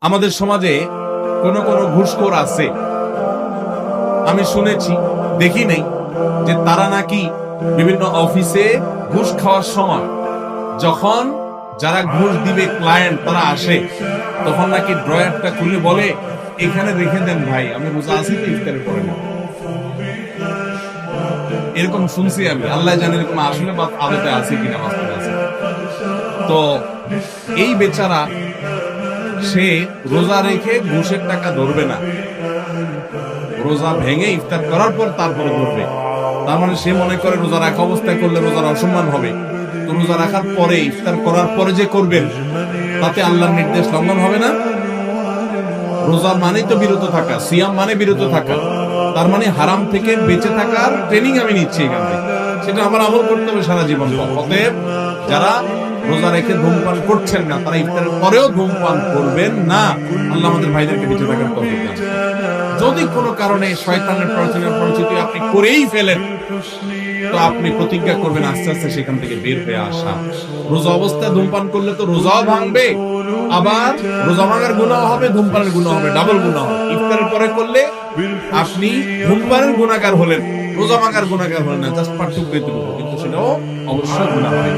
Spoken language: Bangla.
আমাদের সমাজে কোন কোন ঘুষখোর আছে, আমি শুনেছি, দেখি নেই, যে তারা নাকি বিভিন্ন অফিসে ঘুষ খাওয়ার সময় যখন যারা ঘুষ দিবে ক্লায়েন্ট তারা আসে, তখন নাকি ড্রয়ারটা খুলে বলে, এখানে রেখে দেন ভাই, আমি রোজা আছি তো ইফতারের পরে নেব। এরকম শুনছি আমি, আল্লাহ জানে এরকম আসলে আদতে আছে কিনা, বাস্তবে আছে। তো এই বেচারা সে রোজা রেখে ঘুষের টাকা ধরবে না, রোজা ভেঙে ইফতার করার পর তারপরে ধরবে। তার মানে সে মনে করে রোজা রাখা অবস্থায় করলে রোজার অসম্মান হবে, তো রোজা রাখার পরে ইফতার করার পরে যে করবেন তাতে আল্লাহর নির্দেশ লঙ্ঘন হবে না। রোজা মানে তো বিরত থাকা, সিয়াম মানে বিরত থাকা, তার মানে হারাম থেকে বেঁচে থাকার ট্রেনিং আমি নিচ্ছি এখান থেকে, সেটা আমার আমল করতে হবে সারা জীবন। অতএব যারা রোজা রেখে ধূমপান করছেন না, তারা ইফতারের পরেও ধূমপান করবেন না। আল্লাহ আমাদের ভাইদেরকে বেঁচে থাকার তৌফিক দান। যদি কোনো কারণে শয়তানের পরিচিতি আপনি করেই ফেলেন, তো আপনি প্রতিজ্ঞা করবেন আস্তে আস্তে সেখান থেকে বের হয়ে আসা। রোজা অবস্থায় ধূমপান করলে তো রোজাও ভাঙবে, আবার রোজা ভাঙার গুনাহ হবে, ধূমপানের গুনাহ হবে, ডাবল গুনাহ হবে। ইফতারের পরে করলে আপনি ধূমপানের গুনাহগার হলেন, রোজা ভাঙার গুনাহগার হলেন না, জাস্ট পার্থক্য এতটুকু, কিন্তু সেটাও অবশ্যই গুনাহ হবে।